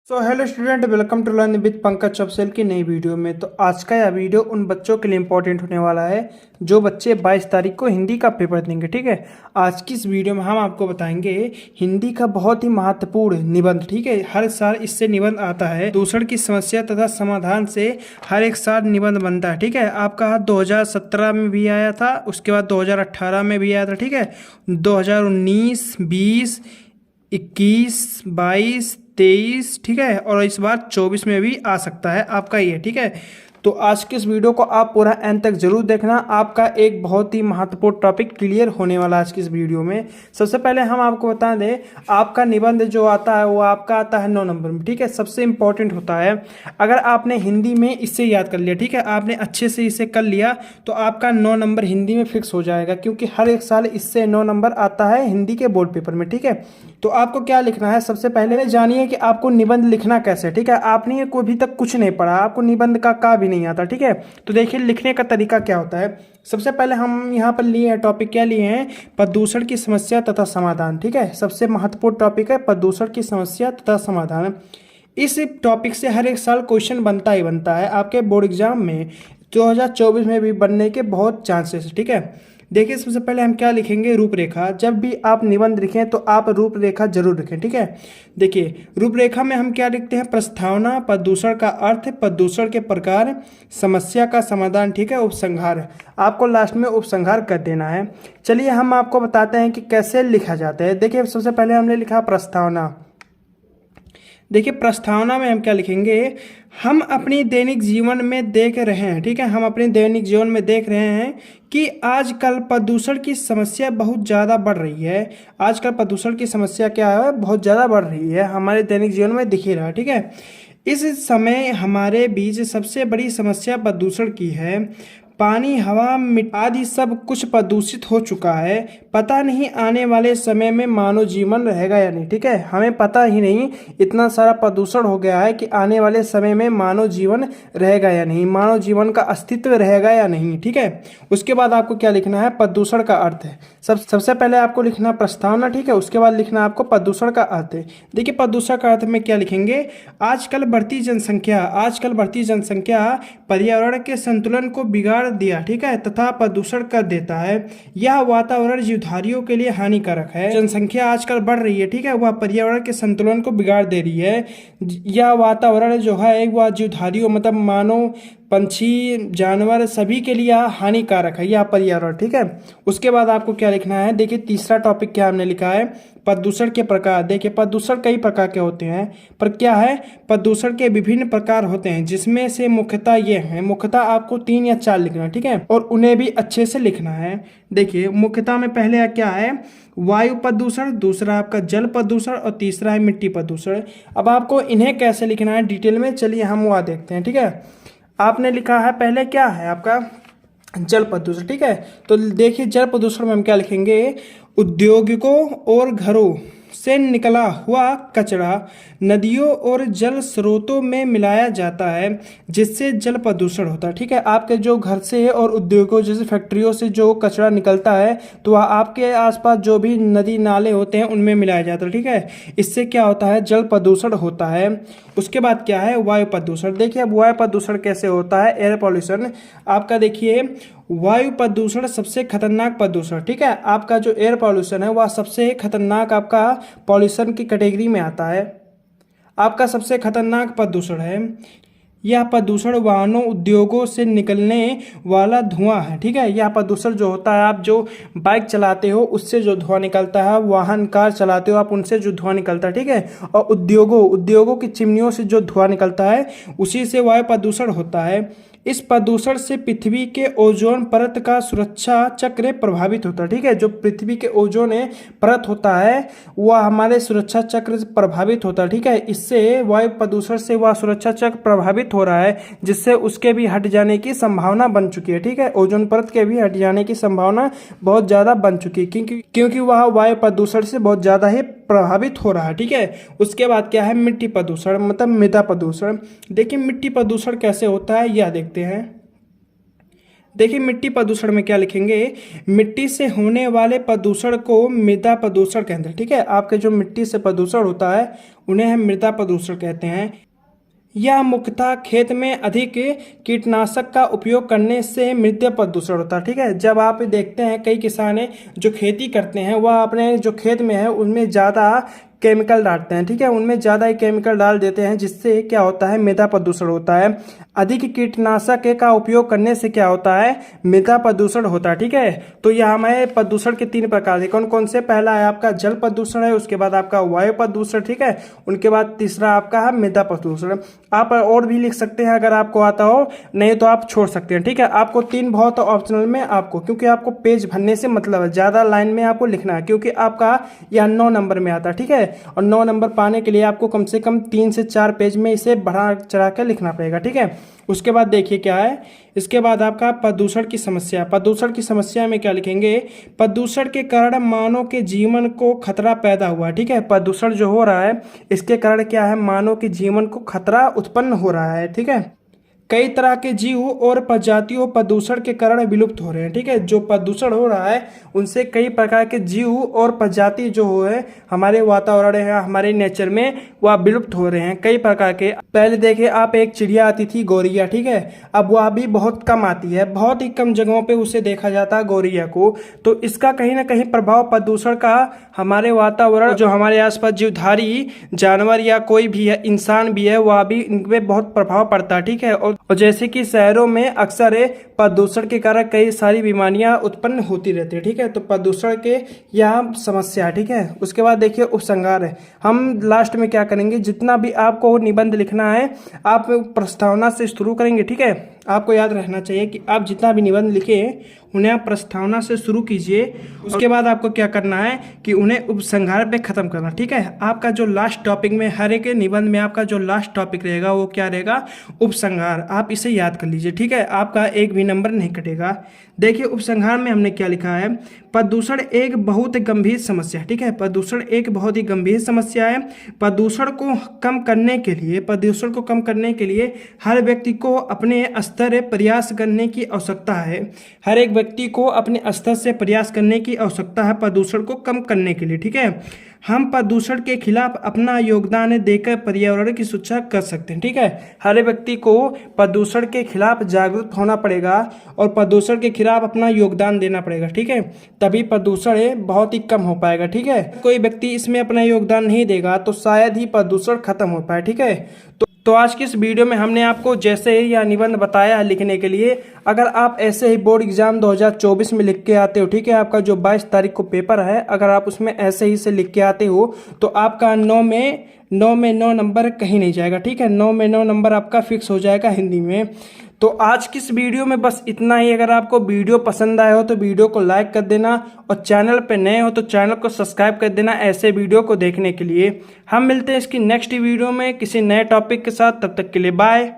Hello student, welcome to learn with Pankaj Chaupsel की नई video में। तो आज का यह वीडियो उन बच्चों के लिए इंपॉर्टेंट होने वाला है जो बच्चे 22 तारीख को हिंदी का पेपर देंगे। ठीक है, आज की इस वीडियो में हम आपको बताएंगे हिंदी का बहुत ही महत्वपूर्ण निबंध। ठीक है, हर साल इससे निबंध आता है। दूषण की समस्या तथा समाधान से हर एक साल निबंध बनता है। ठीक है, आपका 2017 में भी आया था, उसके बाद 2018 में भी आया था। ठीक है, 2019, 20, 21, 22, 23, ठीक है, और इस बार 24 में भी आ सकता है आपका ये। ठीक है, तो आज के इस वीडियो को आप पूरा एंड तक जरूर देखना। आपका एक बहुत ही महत्वपूर्ण टॉपिक क्लियर होने वाला है आज की इस वीडियो में। सबसे पहले हम आपको बता दें, आपका निबंध जो आता है वो आपका आता है 9 नंबर में। ठीक है, सबसे इंपॉर्टेंट होता है अगर आपने हिंदी में इससे याद कर लिया, ठीक है, आपने अच्छे से इसे कर लिया तो आपका 9 नंबर हिंदी में फिक्स हो जाएगा, क्योंकि हर एक साल इससे 9 नंबर आता है हिंदी के बोर्ड पेपर में। ठीक है, तो आपको क्या लिखना है, सबसे पहले जानिए कि आपको निबंध लिखना कैसे। ठीक है, आपने कोई भी तक कुछ नहीं पढ़ा, आपको निबंध का भी नहीं आता। ठीक है, तो देखिए लिखने का तरीका क्या होता है। सबसे पहले हम यहाँ पर लिए हैं टॉपिक, क्या लिए हैं, प्रदूषण की समस्या तथा समाधान। ठीक है, सबसे महत्वपूर्ण टॉपिक है प्रदूषण की समस्या तथा समाधान। इस टॉपिक से हर एक साल क्वेश्चन बनता ही बनता है आपके बोर्ड एग्जाम में। 2024 में भी बनने के बहुत चांसेस। ठीक है, देखिए सबसे पहले हम क्या लिखेंगे, रूपरेखा। जब भी आप निबंध लिखें तो आप रूपरेखा जरूर लिखें। ठीक है, देखिए रूपरेखा में हम क्या लिखते हैं, प्रस्तावना, प्रदूषण का अर्थ, प्रदूषण के प्रकार, समस्या का समाधान, ठीक है, उपसंहार। आपको लास्ट में उपसंहार कर देना है। चलिए हम आपको बताते हैं कि कैसे लिखा जाता है। देखिए सबसे पहले हमने लिखा प्रस्तावना। देखिए प्रस्तावना में हम क्या लिखेंगे, हम अपनी दैनिक जीवन में देख रहे हैं। ठीक है, हम अपने दैनिक जीवन में देख रहे हैं कि आजकल प्रदूषण की समस्या बहुत ज़्यादा बढ़ रही है। आजकल प्रदूषण की समस्या क्या है, बहुत ज़्यादा बढ़ रही है, हमारे दैनिक जीवन में दिख ही रहा है। ठीक है, इस समय हमारे बीच सबसे बड़ी समस्या प्रदूषण की है। पानी, हवा, आदि सब कुछ प्रदूषित हो चुका है। पता नहीं आने वाले समय में मानव जीवन रहेगा या नहीं। ठीक है, हमें पता ही नहीं, इतना सारा प्रदूषण हो गया है कि आने वाले समय में मानव जीवन रहेगा या नहीं, मानव जीवन का अस्तित्व रहेगा या नहीं। ठीक है, उसके बाद आपको क्या लिखना है, प्रदूषण का अर्थ है। सबसे पहले आपको लिखना प्रस्तावना। ठीक है, उसके बाद लिखना आपको प्रदूषण का अर्थ है। देखिए प्रदूषण का अर्थ में क्या लिखेंगे, आजकल बढ़ती जनसंख्या पर्यावरण के संतुलन को बिगाड़ दिया, ठीक है, तथा प्रदूषण कर देता है। यह वातावरण जीवधारियों के लिए हानिकारक है। जनसंख्या आजकल बढ़ रही है, ठीक है, वह पर्यावरण के संतुलन को बिगाड़ दे रही है। यह वातावरण जो है वह जीवधारियों मतलब मानव, पंछी, जानवर सभी के लिए हानिकारक है यह पर्यावरण। ठीक है, उसके बाद आपको क्या लिखना है, देखिए तीसरा टॉपिक क्या हमने लिखा है, प्रदूषण के प्रकार। देखिए प्रदूषण कई प्रकार के होते हैं, पर क्या है, प्रदूषण के विभिन्न प्रकार होते हैं, जिसमें से मुख्यतः ये हैं। मुख्यतः आपको 3 या 4 लिखना है। ठीक है, और उन्हें भी अच्छे से लिखना है। देखिए मुख्यतः में पहले क्या है, वायु प्रदूषण, दूसरा आपका जल प्रदूषण और तीसरा है मिट्टी प्रदूषण। अब आपको इन्हें कैसे लिखना है डिटेल में, चलिए हम वह देखते हैं। ठीक है, आपने लिखा है पहले क्या है आपका जल प्रदूषण। ठीक है, तो देखिए जल प्रदूषण में हम क्या लिखेंगे, उद्योगों और घरों से निकला हुआ कचरा नदियों और जल स्रोतों में मिलाया जाता है, जिससे जल प्रदूषण होता है। ठीक है, आपके जो घर से और उद्योगों जैसे फैक्ट्रियों से जो कचरा निकलता है तो वह आपके आसपास जो भी नदी नाले होते हैं उनमें मिलाया जाता है। ठीक है, इससे क्या होता है, जल प्रदूषण होता है। उसके बाद क्या है, वायु प्रदूषण। देखिए अब वायु प्रदूषण कैसे होता है, एयर पॉल्यूशन। आपका देखिए वायु प्रदूषण सबसे खतरनाक प्रदूषण। ठीक है, आपका जो एयर पॉल्यूशन है वह सबसे खतरनाक आपका पॉल्यूशन की कैटेगरी में आता है, आपका सबसे खतरनाक प्रदूषण है। यह प्रदूषण वाहनों, उद्योगों से निकलने वाला धुआं है। ठीक है, यह प्रदूषण जो होता है, आप जो बाइक चलाते हो उससे जो धुआं निकलता है, वाहन कार चलाते हो आप उनसे जो धुआं निकलता है। ठीक है, और उद्योगों की चिमनियों से जो धुआं निकलता है उसी से वायु प्रदूषण होता है। इस प्रदूषण से पृथ्वी के ओजोन परत का सुरक्षा चक्र प्रभावित होता है। ठीक है, जो पृथ्वी के ओजोन परत होता है वह हमारे सुरक्षा चक्र से प्रभावित होता है। ठीक है, इससे वायु प्रदूषण से वह सुरक्षा चक्र प्रभावित हो रहा है, जिससे उसके भी हट जाने की संभावना बन चुकी है। ठीक है, ओजोन परत के भी हट जाने की संभावना बहुत ज़्यादा बन चुकी है, क्योंकि वह वायु प्रदूषण से बहुत ज़्यादा ही प्रभावित हो रहा है। ठीक है, उसके बाद क्या है, मिट्टी प्रदूषण मतलब मृदा प्रदूषण। देखिए मिट्टी प्रदूषण कैसे होता है यह देखते हैं। देखिए मिट्टी प्रदूषण में क्या लिखेंगे, मिट्टी से होने वाले प्रदूषण को मृदा प्रदूषण कहते हैं। ठीक है, आपके जो मिट्टी से प्रदूषण होता है उन्हें हम मृदा प्रदूषण कहते हैं। यह मुख्यतः खेत में अधिक कीटनाशक का उपयोग करने से मृदा प्रदूषण होता है। ठीक है, जब आप देखते हैं कई किसान जो खेती करते हैं वह अपने जो खेत में है उनमें ज़्यादा केमिकल डालते हैं। ठीक है, उनमें ज़्यादा ही केमिकल डाल देते हैं, जिससे क्या होता है, मृदा प्रदूषण होता है। अधिक कीटनाशक का उपयोग करने से क्या होता है, मृदा प्रदूषण होता है। ठीक है, तो यह हमारे प्रदूषण के 3 प्रकार है। कौन कौन से? पहला है आपका जल प्रदूषण है, उसके बाद आपका वायु प्रदूषण, ठीक है, उनके बाद तीसरा आपका है मृदा प्रदूषण। आप और भी लिख सकते हैं अगर आपको आता हो, नहीं तो आप छोड़ सकते हैं। ठीक है, आपको 3 बहुत ऑप्शनल में आपको, क्योंकि आपको पेज भरने से मतलब है, ज़्यादा लाइन में आपको लिखना है, क्योंकि आपका यह 9 नंबर में आता है। ठीक है, और 9 नंबर पाने के लिए आपको कम से कम 3 से 4 पेज में इसे बढ़ा चढ़ा कर लिखना पड़ेगा। ठीक है, उसके बाद देखिए क्या है, इसके बाद आपका प्रदूषण की समस्या। प्रदूषण की समस्या में क्या लिखेंगे? प्रदूषण के कारण मानव के जीवन को खतरा पैदा हुआ। ठीक है, प्रदूषण जो हो रहा है इसके कारण क्या है, मानव के जीवन को खतरा उत्पन्न हो रहा है। ठीक है, कई तरह के जीव और प्रजातियों प्रदूषण के कारण विलुप्त हो रहे हैं। ठीक है, जो प्रदूषण हो रहा है उनसे कई प्रकार के जीव और प्रजाति जो है हमारे वातावरण है, हमारे नेचर में, वह विलुप्त हो रहे हैं कई प्रकार के। पहले देखिए आप, एक चिड़िया आती थी गौरैया। ठीक है, अब वह भी बहुत कम आती है, बहुत ही कम जगहों पे उसे देखा जाता है गौरैया को। तो इसका कहीं ना कहीं प्रभाव प्रदूषण का हमारे वातावरण, जो हमारे आसपास जीवधारी जानवर या कोई भी है, इंसान भी है, वह भी इन पे बहुत प्रभाव पड़ता है। ठीक है, और जैसे कि शहरों में अक्सर प्रदूषण के कारण कई सारी बीमारियां उत्पन्न होती रहती है। ठीक है, तो प्रदूषण के यह समस्या है। ठीक है, उसके बाद देखिए उपसंहार है। हम लास्ट में क्या करेंगे, जितना भी आपको निबंध लिखना है आप प्रस्तावना से शुरू करेंगे। ठीक है, आपको याद रहना चाहिए कि आप जितना भी निबंध लिखें उन्हें आप प्रस्तावना से शुरू कीजिए। उसके बाद आपको क्या करना है कि उन्हें उपसंहार पे खत्म करना। ठीक है, आपका जो लास्ट टॉपिक में, हर एक निबंध में आपका जो लास्ट टॉपिक रहेगा वो क्या रहेगा, उपसंहार। आप इसे याद कर लीजिए। ठीक है, आपका एक भी नंबर नहीं कटेगा। देखिए उपसंहार में हमने क्या लिखा है, प्रदूषण एक बहुत गंभीर समस्या है। ठीक है, प्रदूषण एक बहुत ही गंभीर समस्या है। प्रदूषण को कम करने के लिए हर व्यक्ति को अपने स्तर प्रयास करने की आवश्यकता है। हर एक व्यक्ति को अपने स्तर से प्रयास करने की आवश्यकता है प्रदूषण को कम करने के लिए। ठीक है, हम प्रदूषण के खिलाफ अपना योगदान देकर पर्यावरण की सुरक्षा कर सकते हैं। ठीक है, हर व्यक्ति को प्रदूषण के खिलाफ जागरूक होना पड़ेगा और प्रदूषण के खिलाफ अपना योगदान देना पड़ेगा। ठीक है, तभी प्रदूषण बहुत ही कम हो पाएगा। ठीक है, कोई व्यक्ति इसमें अपना योगदान नहीं देगा तो शायद ही प्रदूषण खत्म हो पाए। ठीक है, तो आज की इस वीडियो में हमने आपको जैसे ही यह निबंध बताया है लिखने के लिए, अगर आप ऐसे ही बोर्ड एग्जाम 2024 में लिख के आते हो, ठीक है, आपका जो 22 तारीख को पेपर है, अगर आप उसमें ऐसे ही से लिख के आते हो तो आपका 9 में 9 नंबर कहीं नहीं जाएगा। ठीक है, 9 में 9 नंबर आपका फिक्स हो जाएगा हिंदी में। तो आज की इस वीडियो में बस इतना ही। अगर आपको वीडियो पसंद आया हो तो वीडियो को लाइक कर देना, और चैनल पे नए हो तो चैनल को सब्सक्राइब कर देना ऐसे वीडियो को देखने के लिए। हम मिलते हैं इसकी नेक्स्ट वीडियो में किसी नए टॉपिक के साथ, तब तक के लिए बाय।